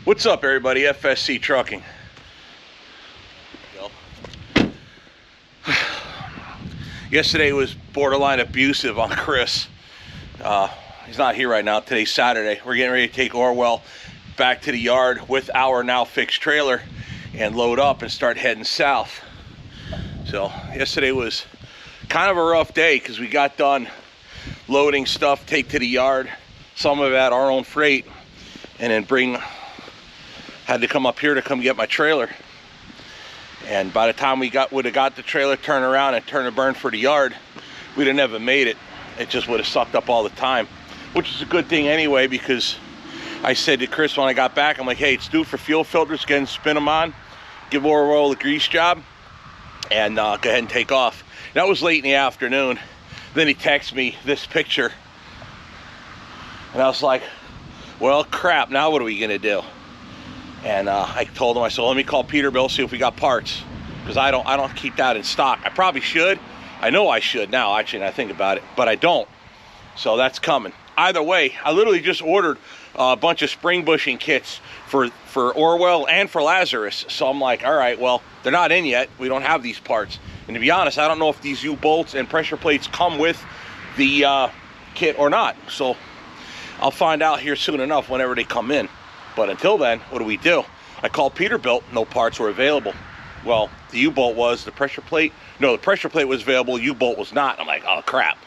What's up, everybody? FSC Trucking. Yesterday was borderline abusive on Chris. He's not here right now. Today's Saturday. We're getting ready to take Orwell back to the yard with our now fixed trailer and load up and start heading south. So yesterday was kind of a rough day because we got done loading stuff, take to the yard, some of it at our own freight, and then had to come up here to come get my trailer. And by the time we would have got the trailer, turn around and turn and burn for the yard, we'd have never made it. It just would have sucked up all the time, which is a good thing anyway, because I said to Chris when I got back, I'm like, hey, it's due for fuel filters, go ahead and spin them on, give Orwell a grease job, and go ahead and take off. That was late in the afternoon. Then he texted me this picture, and I was like, well, crap, now what are we gonna do? And I told him, I said, let me call Peterbilt, see if we got parts, because I don't keep that in stock. I probably should. I know I should now, actually, and I think about it, but I don't. So that's coming. Either way, I literally just ordered a bunch of spring bushing kits for Orwell and for Lazarus. So I'm like, all right, well, they're not in yet. We don't have these parts. And to be honest, I don't know if these U-bolts and pressure plates come with the kit or not. So I'll find out here soon enough whenever they come in. But until then, what do? I called Peterbilt, no parts were available. Well, the U-bolt was, the pressure plate was available, U-bolt was not. I'm like, oh crap.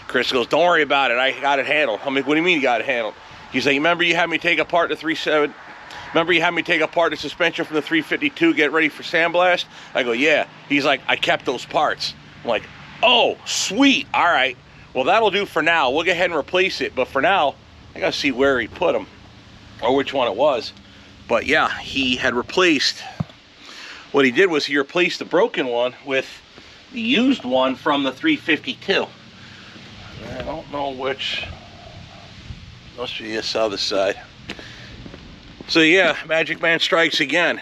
Chris goes, don't worry about it, I got it handled. I'm like, what do you mean you got it handled? He's like, remember you had me take apart the 3.7? Remember you had me take apart the suspension from the 352, get ready for sandblast? I go, yeah. He's like, I kept those parts. I'm like, oh, sweet, all right. Well, that'll do for now. We'll go ahead and replace it, but for now, I gotta see where he put them, or which one it was. But yeah, he had replaced, what he did was he replaced the broken one with the used one from the 352. I don't know which, must be this other side. So yeah, Magic Man strikes again.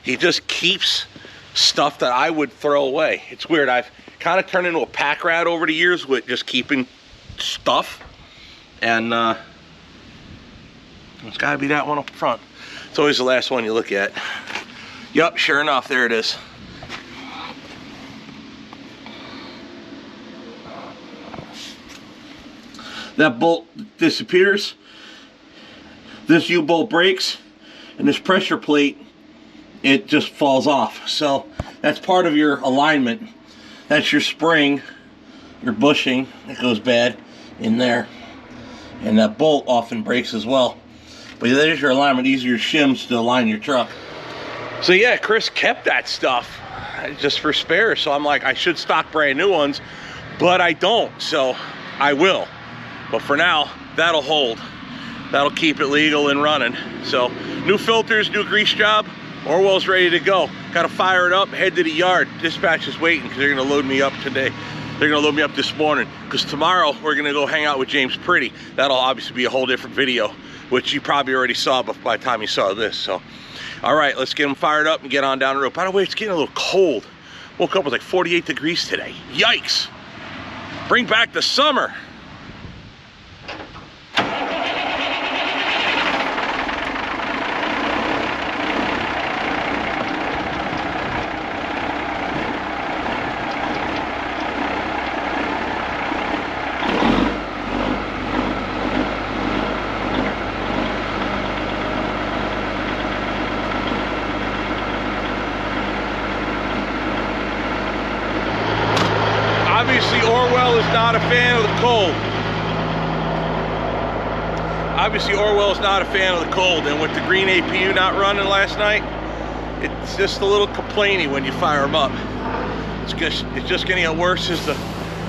He just keeps stuff that I would throw away. It's weird, I've kind of turned into a pack rat over the years with just keeping stuff. And it's gotta be that one up front. It's always the last one you look at. Yup, sure enough, there it is. That bolt disappears. This U-bolt breaks, and this pressure plate, it just falls off. So that's part of your alignment. That's your spring, your bushing that goes bad in there. And that bolt often breaks as well. But there's your alignment. These are your shims to align your truck. So yeah, Chris kept that stuff just for spares. So I'm like, I should stock brand new ones, but I don't. So I will. But for now, that'll hold. That'll keep it legal and running. So new filters, new grease job. Orwell's ready to go. Got to fire it up, head to the yard. Dispatch is waiting because they're going to load me up today. They're going to load me up this morning because tomorrow we're going to go hang out with James Pretty. That'll obviously be a whole different video, which you probably already saw by the time you saw this. So, all right, let's get them fired up and get on down the road. By the way, it's getting a little cold. Woke up with like 48 degrees today. Yikes. Bring back the summer. Obviously, Orwell is not a fan of the cold. Obviously, Orwell is not a fan of the cold, and with the green APU not running last night, it's just a little complainy when you fire them up. It's just getting worse as the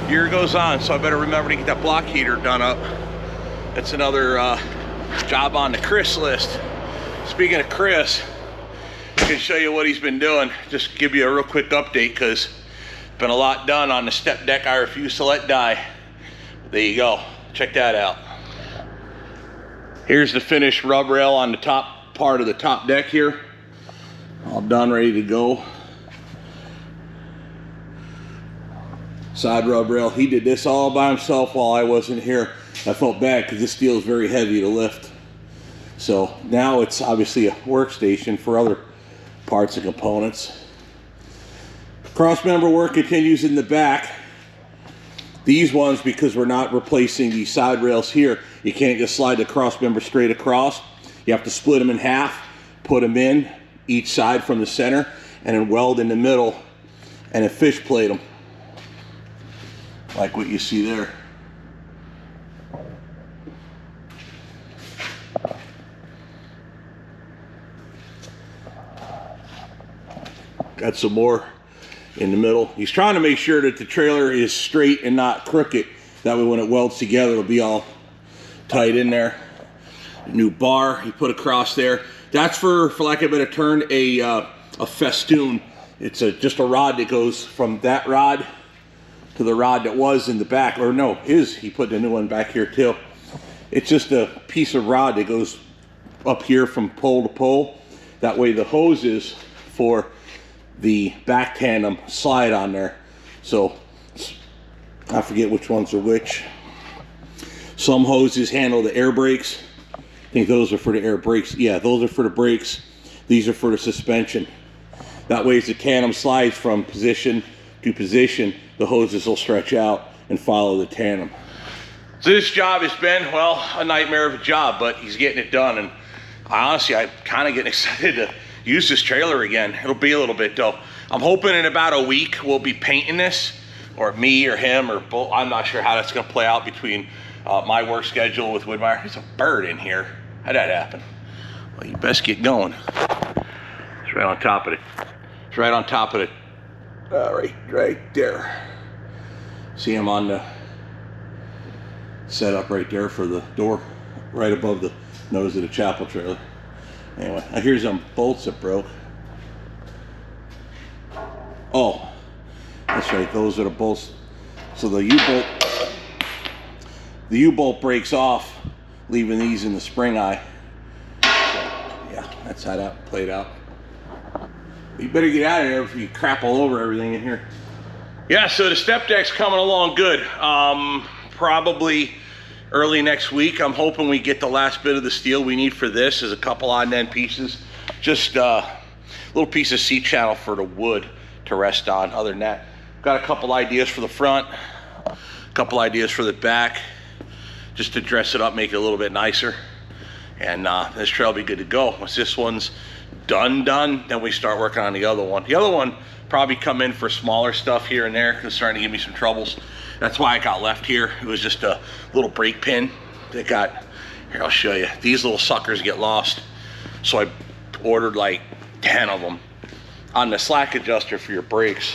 year goes on, so I better remember to get that block heater done up. That's another job on the Chris list. Speaking of Chris, I can show you what he's been doing. Just give you a real quick update, because been a lot done on the step deck I refuse to let die. There you go, check that out. Here's the finished rub rail on the top part of the top deck here. All done, ready to go. Side rub rail, he did this all by himself while I wasn't here. I felt bad because this steel is very heavy to lift. So now it's obviously a workstation for other parts and components. Cross member work continues in the back. These ones, because we're not replacing the side rails here, you can't just slide the cross member straight across. You have to split them in half, put them in each side from the center, and then weld in the middle, and then fish plate them, like what you see there. Got some more in the middle. He's trying to make sure that the trailer is straight and not crooked. That way when it welds together, it'll be all tight in there. New bar he put across there. That's for lack of a better term, a festoon. It's just a rod that goes from that rod to the rod that was in the back. Or no, he put the new one back here too. It's just a piece of rod that goes up here from pole to pole. That way the hoses for the back tandem slide on there. So I forget which ones are which. Some hoses handle the air brakes. I think those are for the air brakes. Yeah, those are for the brakes. These are for the suspension. That way as the tandem slides from position to position, the hoses will stretch out and follow the tandem. So this job has been, well, a nightmare of a job, but he's getting it done. And I'm kind of getting excited to use this trailer again. It'll be a little bit though. I'm hoping in about a week we'll be painting this, or me or him or both. I'm not sure how that's going to play out between my work schedule with Woodmeyer. There's a bird in here. How'd that happen? Well, you best get going. It's right on top of it. It's right on top of it. Right there. See him on the setup right there for the door, right above the nose of the chapel trailer. Anyway, here's some bolts that broke. Oh, that's right, those are the bolts. So the U-bolt breaks off, leaving these in the spring eye. So, yeah, that's how that played out. You better get out of there before you crap all over everything in here. Yeah, so the step deck's coming along good. Probably early next week. I'm hoping we get the last bit of the steel we need for this. Is a couple odd end pieces. Just a little piece of seat channel for the wood to rest on. Other than that, got a couple ideas for the front, a couple ideas for the back, just to dress it up, make it a little bit nicer. And this trail will be good to go. Once this one's done, then we start working on the other one. The other one probably come in for smaller stuff here and there. It's starting to give me some troubles. That's why I got left here. It was just a little brake pin that got, here I'll show you. These little suckers get lost. So I ordered like 10 of them. On the slack adjuster for your brakes,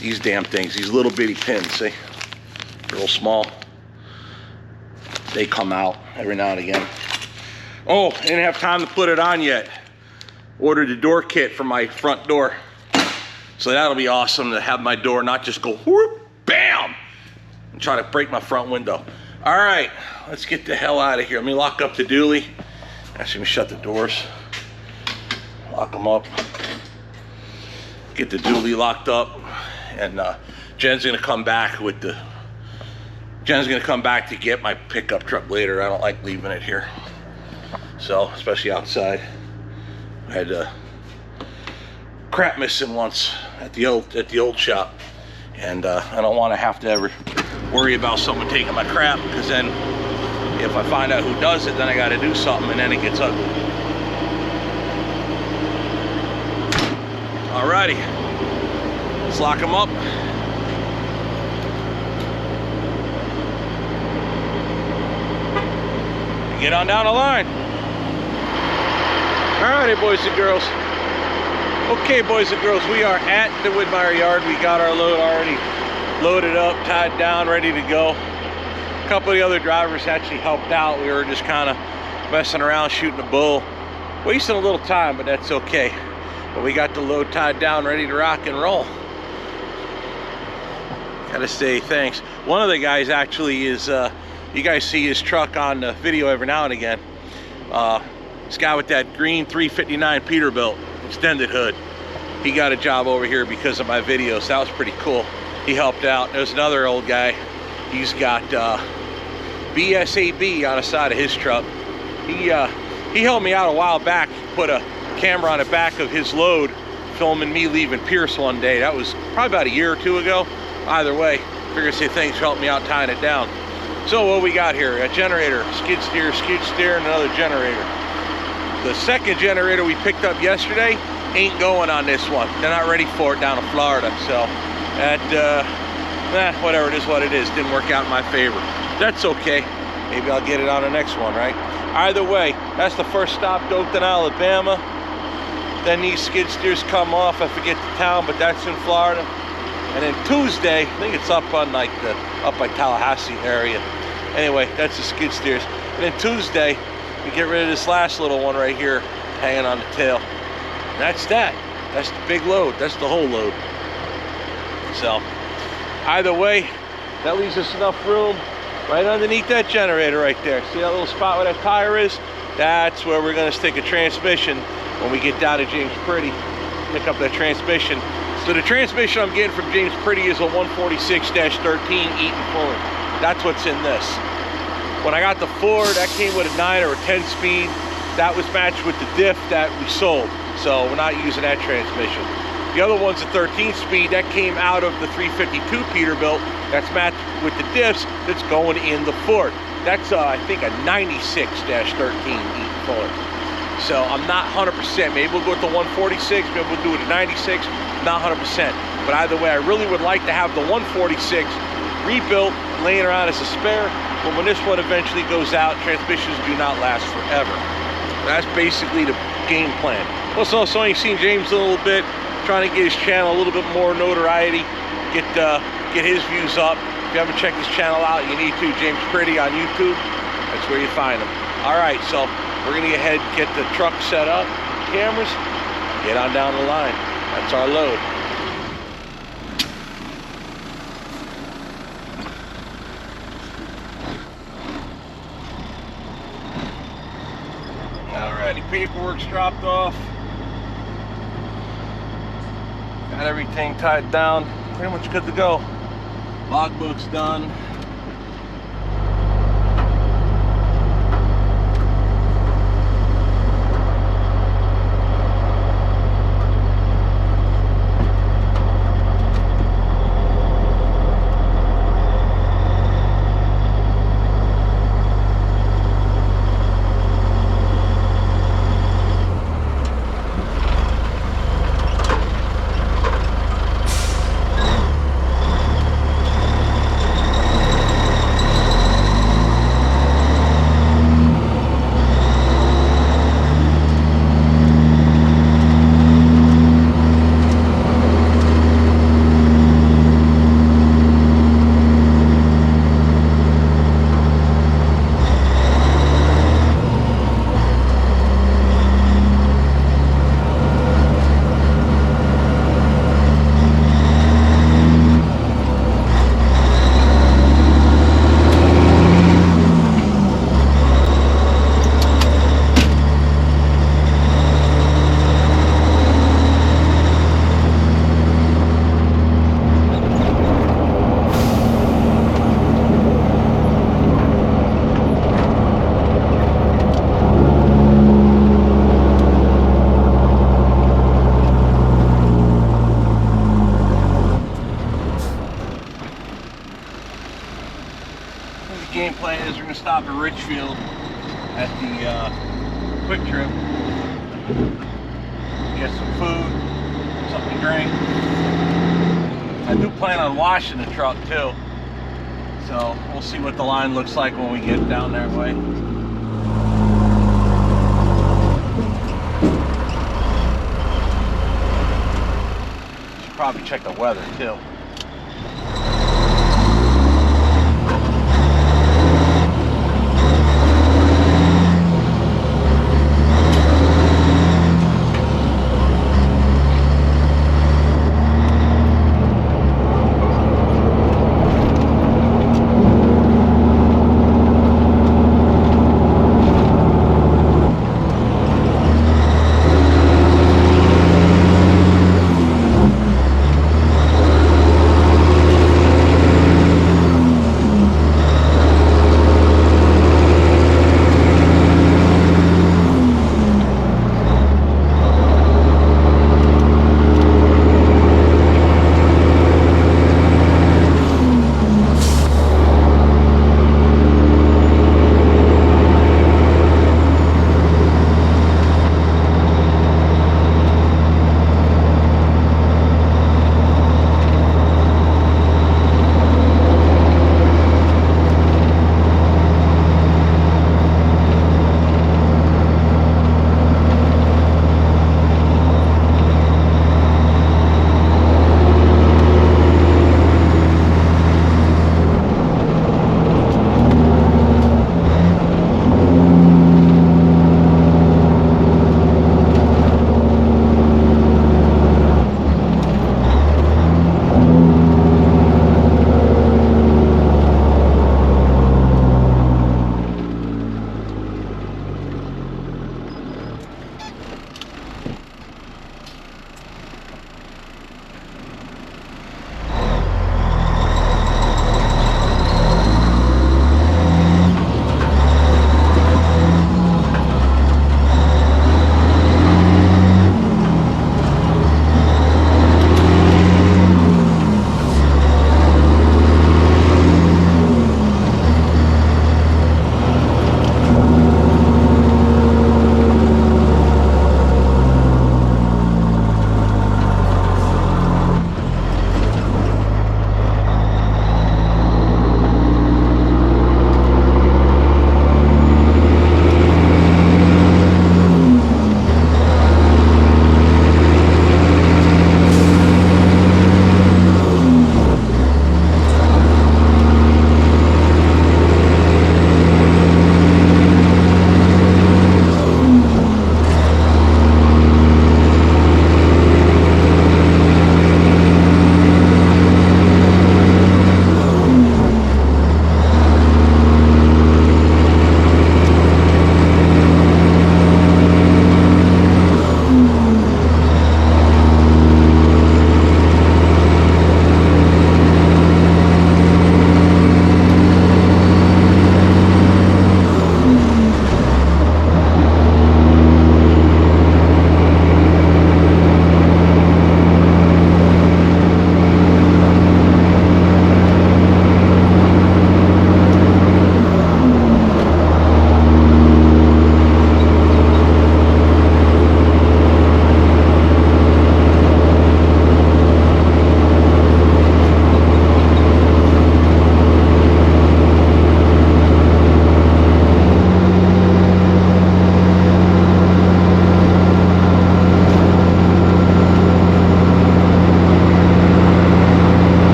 these damn things, these little bitty pins, see? Real small. They come out every now and again. Oh, I didn't have time to put it on yet. Ordered the door kit for my front door. So that'll be awesome to have my door not just go whoop, bam, and try to break my front window. All right, let's get the hell out of here. Let me lock up the dually. Actually, let me shut the doors. Lock them up. Get the dually locked up. And Jen's gonna come back with the, Jen's gonna come back to get my pickup truck later. I don't like leaving it here. So, especially outside. I had crap missing once at the old shop, and I don't want to have to ever worry about someone taking my crap, because then if I find out who does it, then I got to do something, and then it gets ugly. Alrighty, let's lock them up. Get on down the line. Alrighty, boys and girls. Okay, boys and girls, we are at the Woodmeyer yard. We got our load already loaded up, tied down, ready to go. A couple of the other drivers actually helped out. We were just kind of messing around, shooting a bull, wasting a little time, but that's okay. But we got the load tied down, ready to rock and roll. Gotta say thanks. One of the guys actually is, you guys see his truck on the video every now and again. This guy with that green 359 Peterbilt extended hood. He got a job over here because of my videos. So that was pretty cool. He helped out. There's another old guy. He's got BSAB on the side of his truck. He helped me out a while back, put a camera on the back of his load, filming me leaving Pierce one day. That was probably about a year or two ago. Either way, figure say thanks for helping me out tying it down. So what we got here? A generator, skid steer, and another generator. The second generator we picked up yesterday ain't going on this one. They're not ready for it down in Florida. So that, whatever, it is what it is. Didn't work out in my favor. That's okay. Maybe I'll get it on the next one, right? Either way, that's the first stop, Dothan, Alabama. Then these skid steers come off. I forget the town, but that's in Florida. And then Tuesday, I think it's up on like up by Tallahassee area. Anyway, that's the skid steers. And then Tuesday, we get rid of this last little one right here, hanging on the tail. And that's that. That's the big load. That's the whole load. So, either way, that leaves us enough room right underneath that generator right there. See that little spot where that tire is? That's where we're going to stick a transmission when we get down to James Pretty. Pick up that transmission. So the transmission I'm getting from James Pretty is a 146-13 Eaton Fuller. That's what's in this. When I got the Ford, that came with a 9 or a 10 speed. That was matched with the diff that we sold. So we're not using that transmission. The other one's a 13 speed that came out of the 352 Peterbilt. That's matched with the diffs that's going in the Ford. That's I think a 96-13 Eaton Fuller. So I'm not 100%. Maybe we'll go with the 146. Maybe we'll do it at 96. Not 100%. But either way, I really would like to have the 146 rebuilt, laying around as a spare. But when this one eventually goes out, transmissions do not last forever. That's basically the game plan. Also, you've seen James a little bit, trying to get his channel a little bit more notoriety, get his views up. If you haven't checked his channel out, you need to. James Pretty on YouTube. That's where you find him. All right, so we're gonna get ahead, get the truck set up, cameras, get on down the line. That's our load. Alrighty, paperwork's dropped off. Got everything tied down. Pretty much good to go. Logbook's done. Game plan is we're going to stop at Richfield at the Quick Trip, get some food, something to drink. I do plan on washing the truck too, so we'll see what the line looks like when we get down that way. Should probably check the weather too.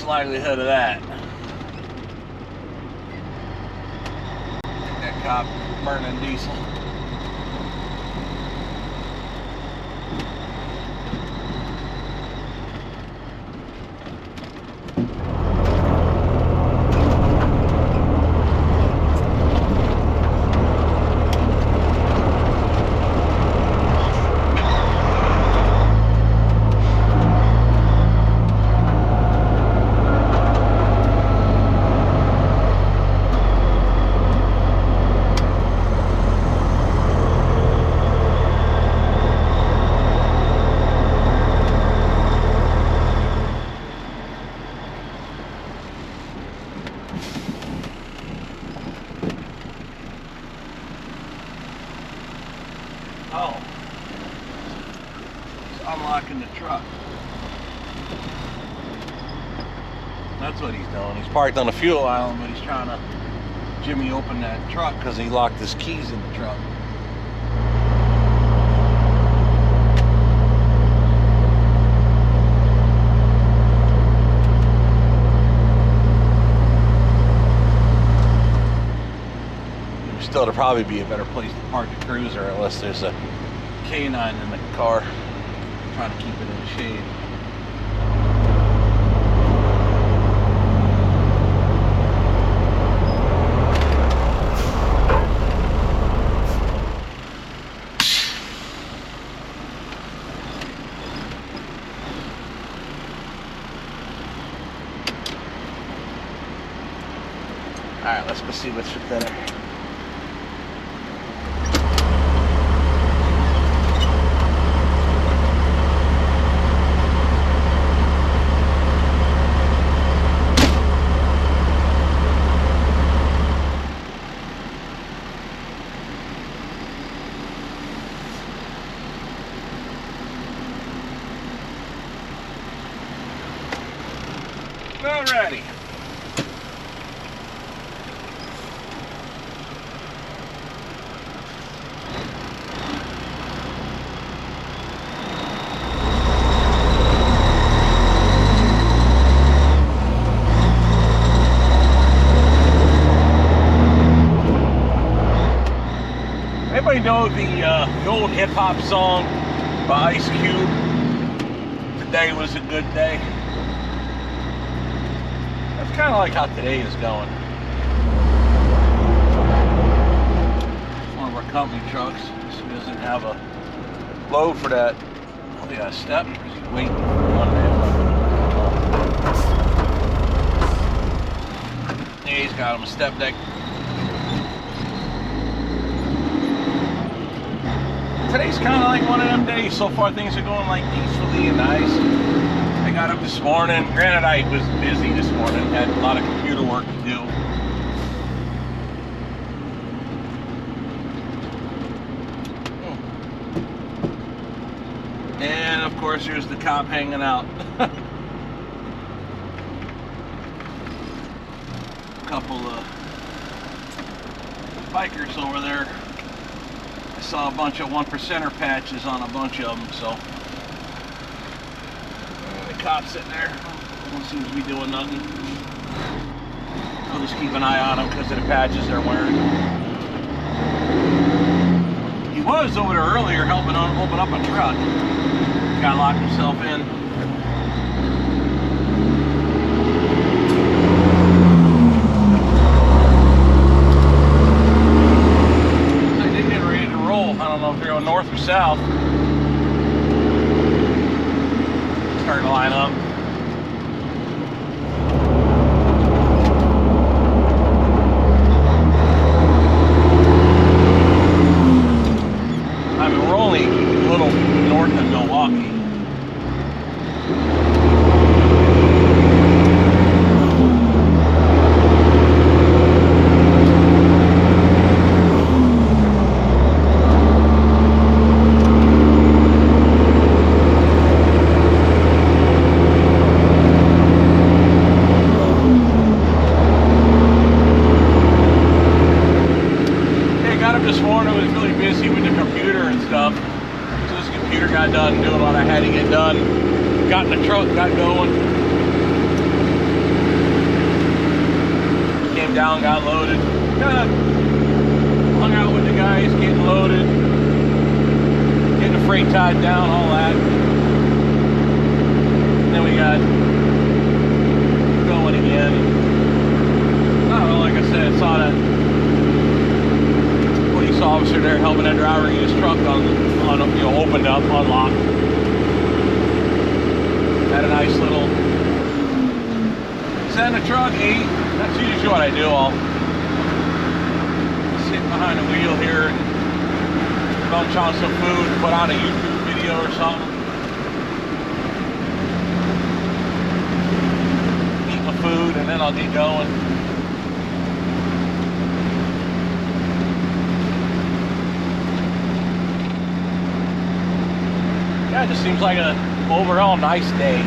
What's the likelihood of that? That cop burning diesel. Oh, he's unlocking the truck. That's what he's doing. He's parked on the fuel island, but he's trying to jimmy open that truck because he locked his keys in the truck. Still, to probably be a better place to park the cruiser unless there's a canine in the car trying to keep it in the shade. Alright, let's go see what's for dinner. Alrighty. Anybody know the old hip hop song by Ice Cube? Today was a good day. That's kind of like how today is going. One of our company trucks. This doesn't have a load for that. Oh, they got a step. Is he waiting for one day? Yeah, he's got him a step deck. Today's kind of like one of them days. So far things are going like peacefully and nice. I got up this morning. Granted, I was busy this morning. Had a lot of computer work to do. And of course here's the cop hanging out. A couple of bikers over there. I saw a bunch of 1%er patches on a bunch of them, so the cop's sitting there. No one seems to be doing nothing. I'll just keep an eye on them because of the patches they're wearing. He was over there earlier helping open up a truck. Got locked himself in. I don't know if they're going north or south. Starting to line up. I mean, we're only a little north of Milwaukee. This morning was really busy with the computer and stuff. So this computer got done doing what I had to get done. Got in the truck, got going. came down, got loaded. Kind of hung out with the guys, getting loaded, getting the freight tied down, all that. And then we got going again. I don't know, like I said, saw that police officer there helping that driver get his truck opened up, unlocked. Had a nice little send the truck 8. That's usually what I do. I'll sit behind the wheel here and munch on some food, put on a YouTube video or something. Eat my food and then I'll get going. Yeah, it just seems like an overall nice day.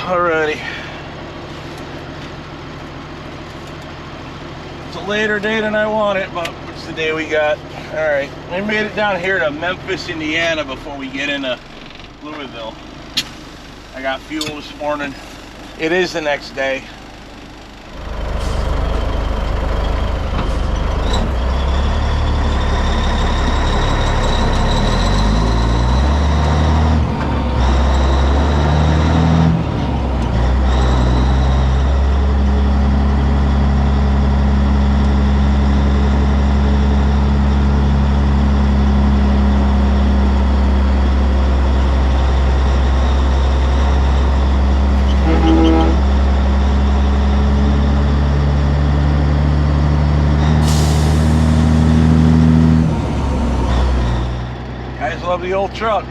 Alrighty. It's a later day than I wanted, but it's the day we got. Alright, we made it down here to Memphis, Indiana before we get into Louisville. I got fuel this morning. It is the next day. Love the old truck.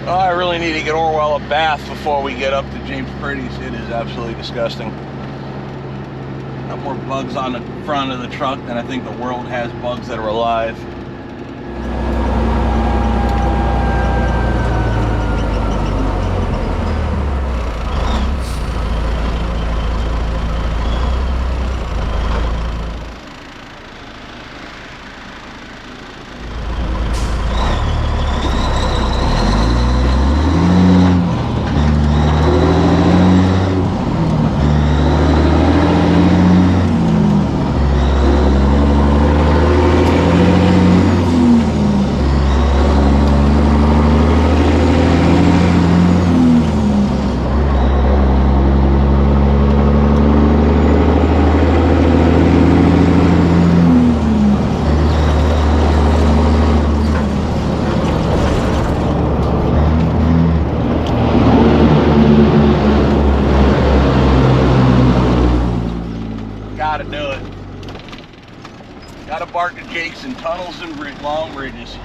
Oh, I really need to get Orwell a bath before we get up to James Pretty's. It is absolutely disgusting. Got more bugs on the front of the truck than I think the world has bugs that are alive. Gotta do it. Gotta bark at Jakes and tunnels and long bridges.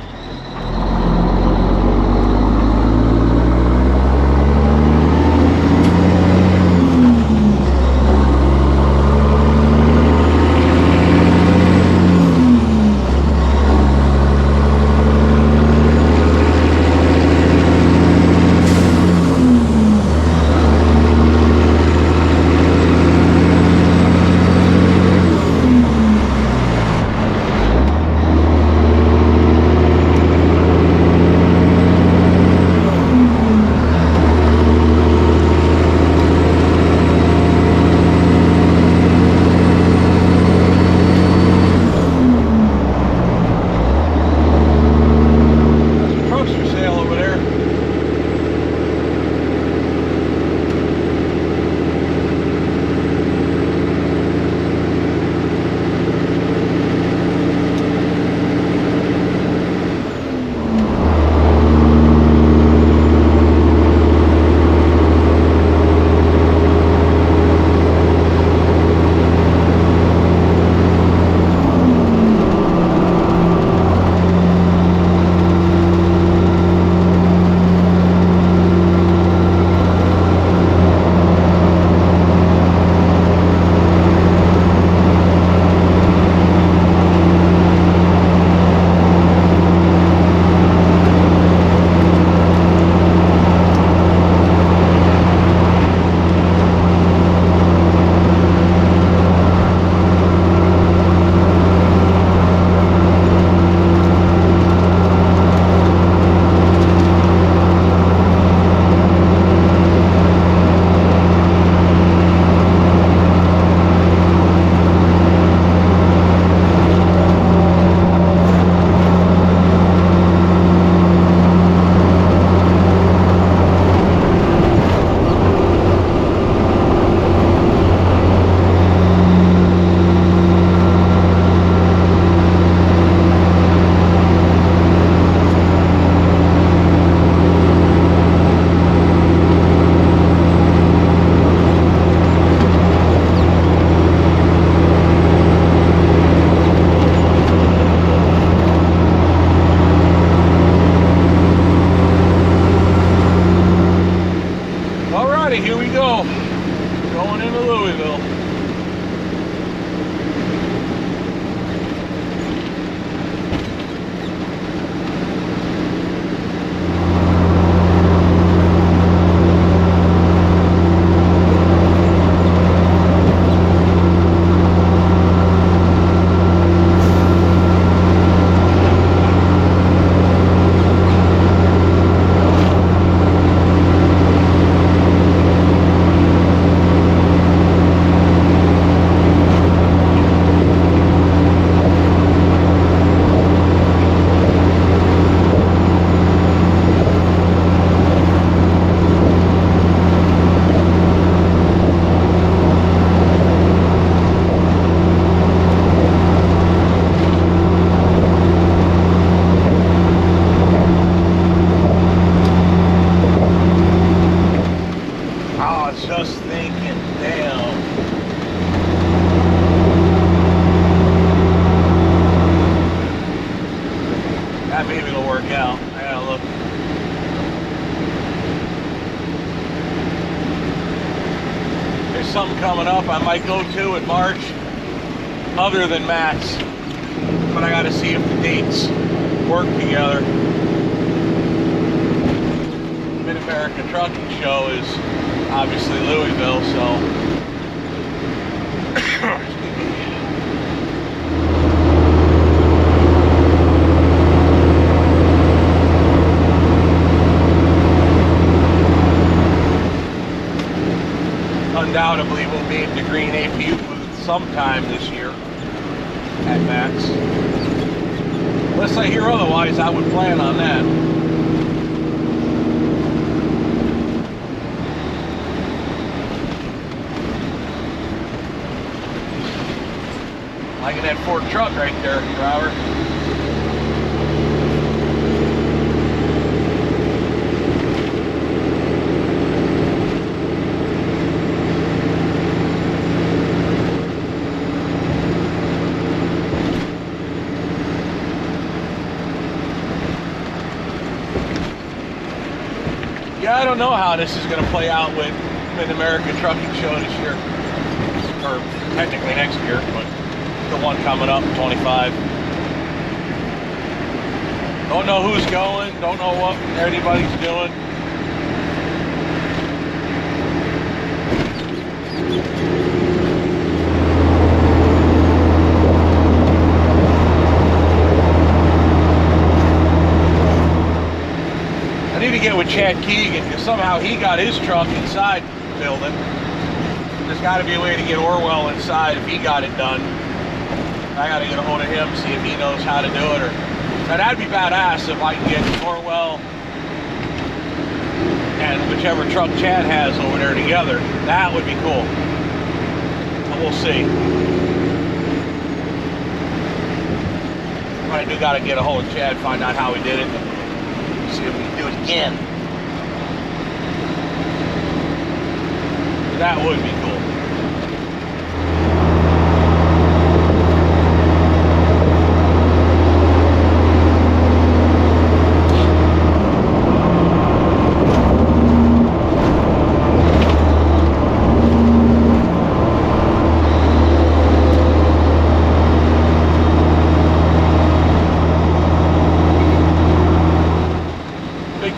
maybe it'll work out. I gotta look. There's something coming up I might go to in March, other than Matt's, but I gotta see if the dates work together. Mid-America Trucking Show is obviously Louisville, so undoubtedly we'll be in the green APU booth sometime this year at Matt's. Unless I hear otherwise, I would plan on that. Liking that Ford truck right there, Robert. Yeah, I don't know how this is going to play out with Mid-America Trucking Show this year, or technically next year, but the one coming up, 25. Don't know who's going, don't know what anybody's doing. I need to get with Chad Keegan, because somehow he got his truck inside the building. There's got to be a way to get Orwell inside if he got it done. I got to get a hold of him, see if he knows how to do it. Now that'd be badass if I can get Orwell and whichever truck Chad has over there together. That would be cool. But we'll see. But I do got to get a hold of Chad, find out how he did it. See if we can do it again. That would be cool.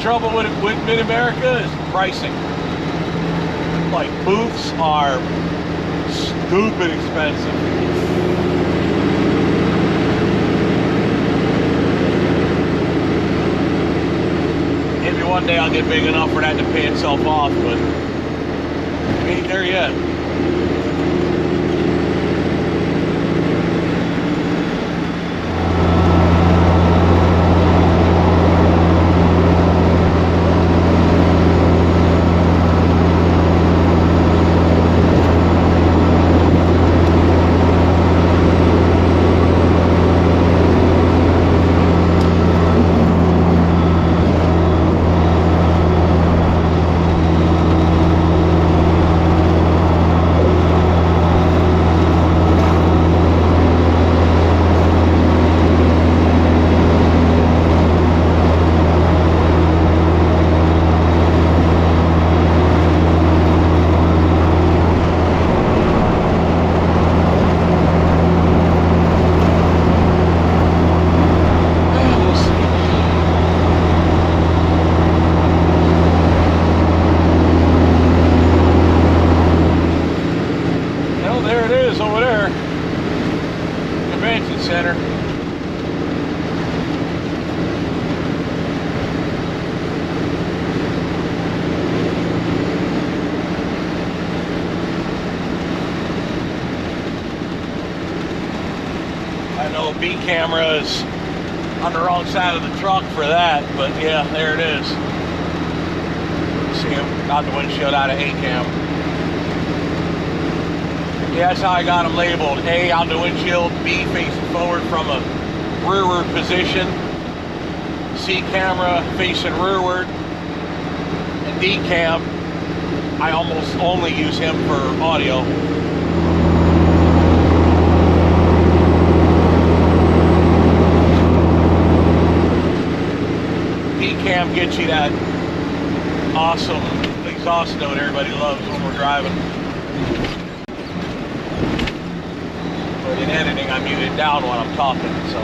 Trouble with Mid-America is pricing. Like, booths are stupid expensive. Maybe one day I'll get big enough for that to pay itself off, but we ain't there yet. Center. I know B camera is on the wrong side of the truck for that, but yeah, there it is. See him out the windshield out of A cam. Yeah, that's how I got them labeled. A out the windshield, B facing forward from a rearward position, C camera facing rearward, and D cam, I almost only use him for audio. get you that awesome exhaust note everybody loves when we're driving. But in editing, I mute it down when I'm talking, so.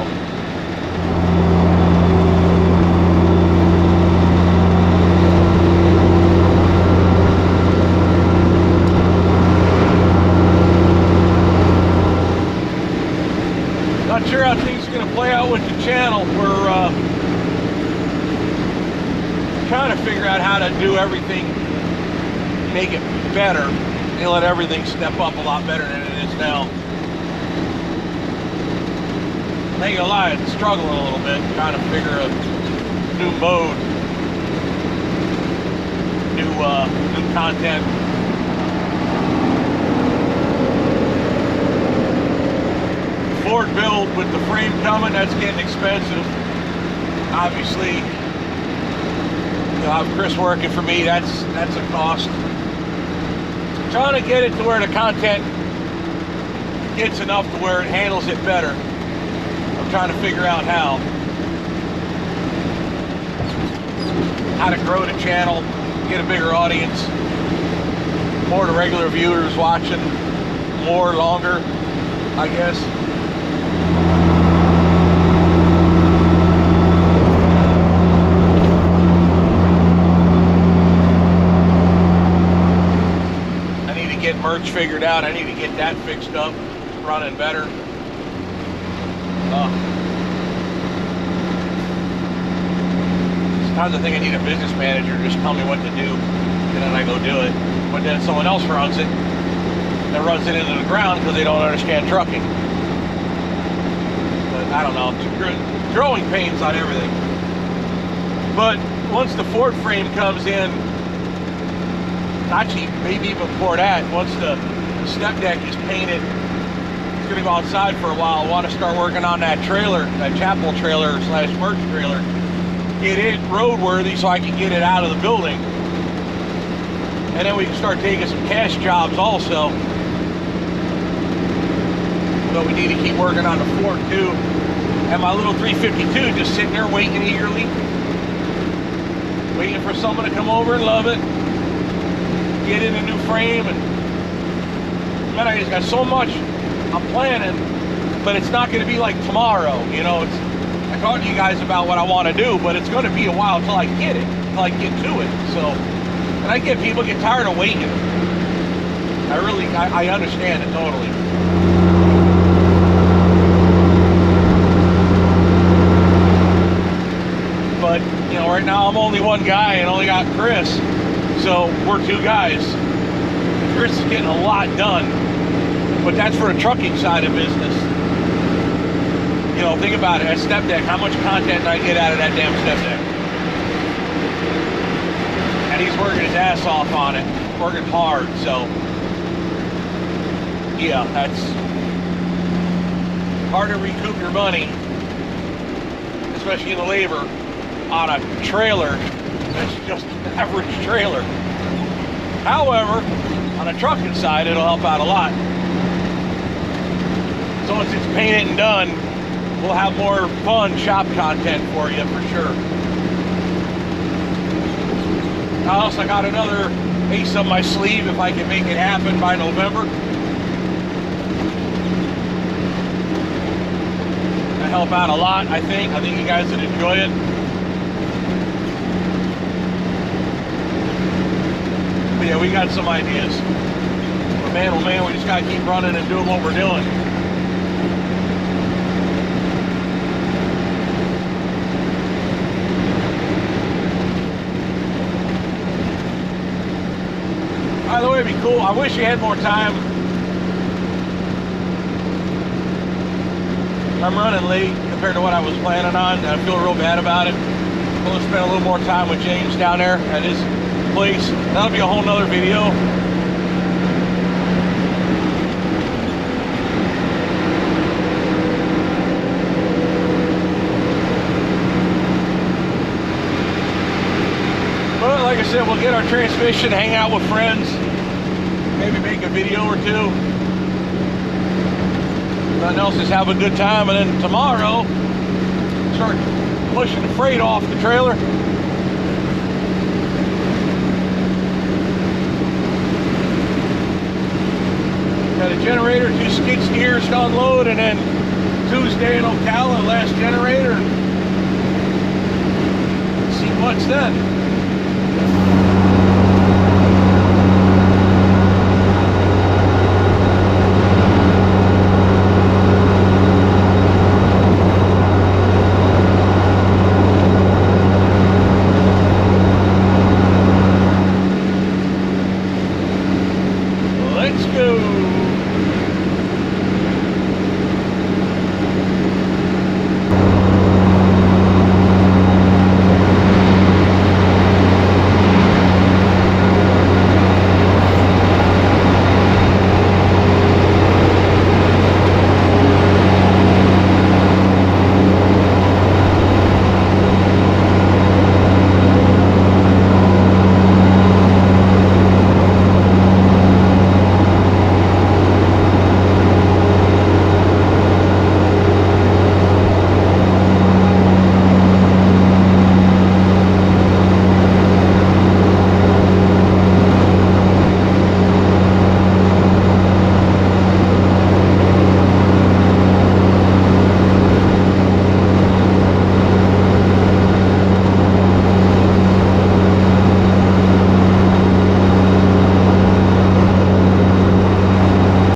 Not sure how things are going to play out with the channel. We're trying to figure out how to do everything, make it better, and let everything step up a lot better than it is now. I ain't gonna lie, it's struggling a little bit, trying to figure a new mode, new content. Ford build with the frame coming, that's getting expensive. Obviously, I'll have Chris working for me, that's a cost. Trying to get it to where the content gets enough to where it handles it better. I'm trying to figure out how to grow the channel, get a bigger audience, more of the regular viewers watching, more longer, I guess. Get merch figured out. I need to get that fixed up, running better. Sometimes I think I need a business manager to just tell me what to do, and then I go do it. But then someone else runs it, and runs it into the ground because they don't understand trucking. But I don't know, growing pains on everything. But once the Ford frame comes in, actually, maybe even before that, once the step deck is painted, it's going to go outside for a while. I want to start working on that trailer, that chapel trailer / merch trailer, get it roadworthy so I can get it out of the building. And then we can start taking some cash jobs also. But we need to keep working on the Ford too. And my little 352 just sitting there waiting eagerly, waiting for someone to come over and love it. Get in a new frame, and man, I just got so much I'm planning, but it's not going to be like tomorrow, you know. I talked to you guys about what I want to do, but it's going to be a while till I get it, till I get to it. So, and I get people get tired of waiting. I understand it totally. But you know, right now I'm only one guy and only got Chris. So we're two guys. Chris is getting a lot done, but that's for the trucking side of business. You know, think about it, that step deck, how much content did I get out of that damn step deck? And he's working his ass off on it, working hard, so yeah, that's hard to recoup your money, especially in the labor, on a trailer that's just an average trailer. However, on the trucking side, it'll help out a lot. So once it's painted and done, we'll have more fun shop content for you for sure. I got another ace up my sleeve if I can make it happen by November. That'll help out a lot, I think. I think you guys would enjoy it. Yeah, we got some ideas. But man, oh man, we just gotta keep running and doing what we're doing. By the way, it'd be cool. I wish you had more time. I'm running late compared to what I was planning on, and I feel real bad about it. I'm gonna spend a little more time with James down there at his place. That'll be a whole nother video. But like I said, we'll get our transmission, hang out with friends, maybe make a video or two. Nothing else, just have a good time, and then tomorrow start pushing the freight off the trailer. Got a generator, 2 skid steers to unload, and then Tuesday in Ocala, last generator. See what's then.